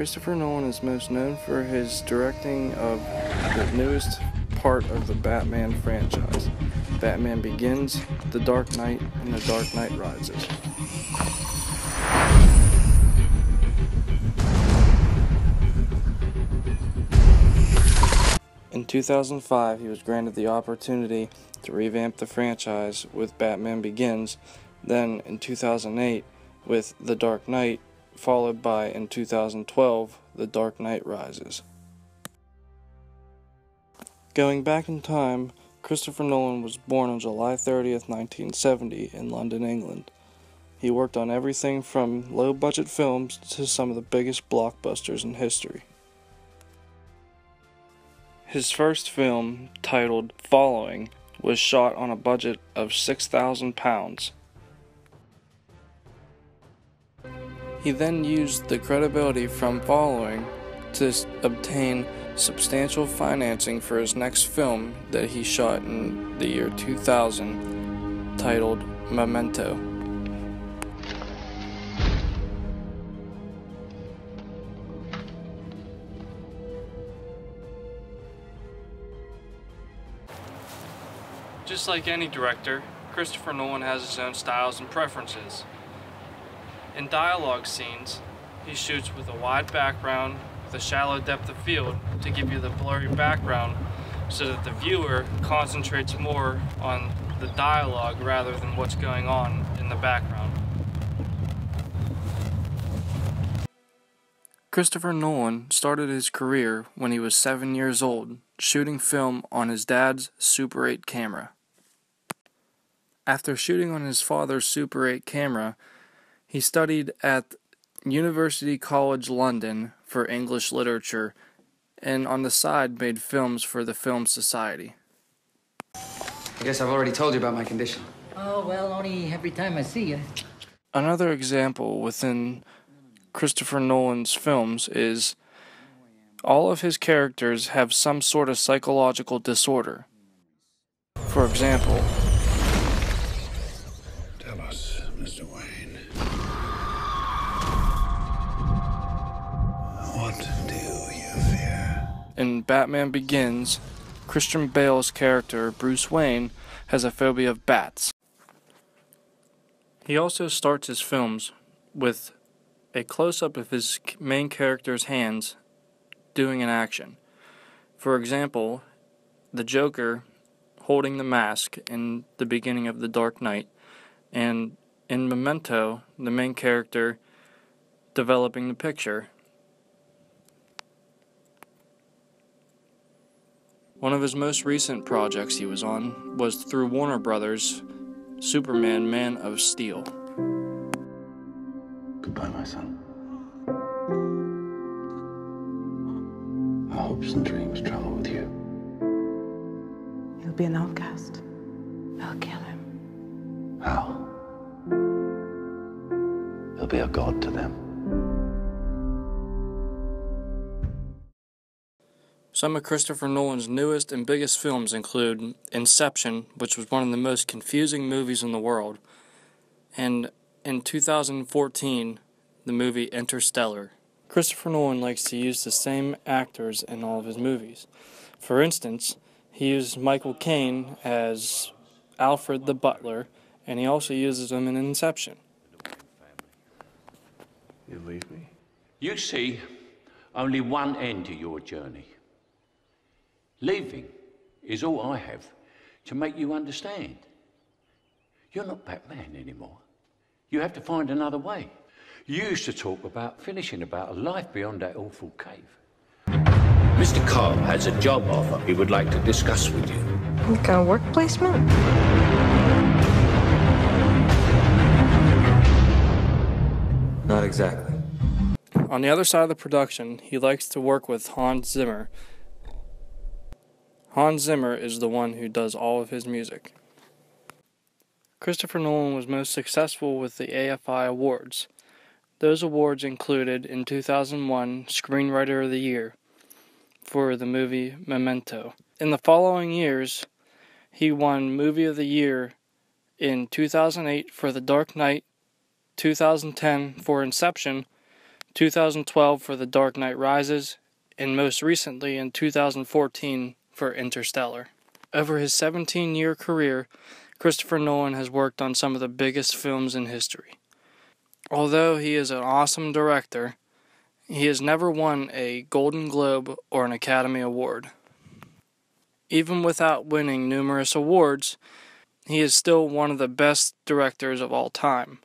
Christopher Nolan is most known for his directing of the newest part of the Batman franchise, Batman Begins, The Dark Knight, and The Dark Knight Rises. In 2005, he was granted the opportunity to revamp the franchise with Batman Begins, then in 2008 with The Dark Knight, followed by, in 2012, The Dark Knight Rises. Going back in time, Christopher Nolan was born on July 30th, 1970 in London, England. He worked on everything from low-budget films to some of the biggest blockbusters in history. His first film, titled Following, was shot on a budget of £6,000. He then used the credibility from Following to obtain substantial financing for his next film that he shot in the year 2000, titled Memento. Just like any director, Christopher Nolan has his own styles and preferences. In dialogue scenes, he shoots with a wide background with a shallow depth of field to give you the blurry background so that the viewer concentrates more on the dialogue rather than what's going on in the background. Christopher Nolan started his career when he was 7 years old, shooting film on his dad's Super 8 camera. After shooting on his father's Super 8 camera, he studied at University College London for English literature, and on the side made films for the Film Society. I guess I've already told you about my condition. Oh, well, only every time I see you. Another example within Christopher Nolan's films is all of his characters have some sort of psychological disorder. For example, tell us, Mr. Wayne, what do you fear? in Batman Begins, Christian Bale's character, Bruce Wayne, has a phobia of bats. He also starts his films with a close-up of his main character's hands doing an action. For example, the Joker holding the mask in the beginning of The Dark Knight, and in Memento, the main character developing the picture. One of his most recent projects he was on was through Warner Brothers' Superman Man of Steel. Goodbye, my son. Our hopes and dreams travel with you. He'll be an outcast. I'll kill him. How? He'll be a god to them. Some of Christopher Nolan's newest and biggest films include Inception, which was one of the most confusing movies in the world, and in 2014, the movie Interstellar. Christopher Nolan likes to use the same actors in all of his movies. For instance, he used Michael Caine as Alfred the butler, and he also uses him in Inception. You leave me? You see only one end to your journey. Leaving is all I have to make you understand. You're not Batman anymore. You have to find another way. You used to talk about finishing, about a life beyond that awful cave. Mr. Cobb has a job offer he would like to discuss with you. Like a work placement? Not exactly. On the other side of the production, he likes to work with Hans Zimmer. Hans Zimmer is the one who does all of his music. Christopher Nolan was most successful with the AFI Awards. Those awards included, in 2001, Screenwriter of the Year for the movie Memento. In the following years, he won Movie of the Year in 2008 for The Dark Knight, 2010 for Inception, 2012 for The Dark Knight Rises, and most recently in 2014 for Interstellar. Over his 17-year career, Christopher Nolan has worked on some of the biggest films in history. Although he is an awesome director, he has never won a Golden Globe or an Academy Award. Even without winning numerous awards, he is still one of the best directors of all time.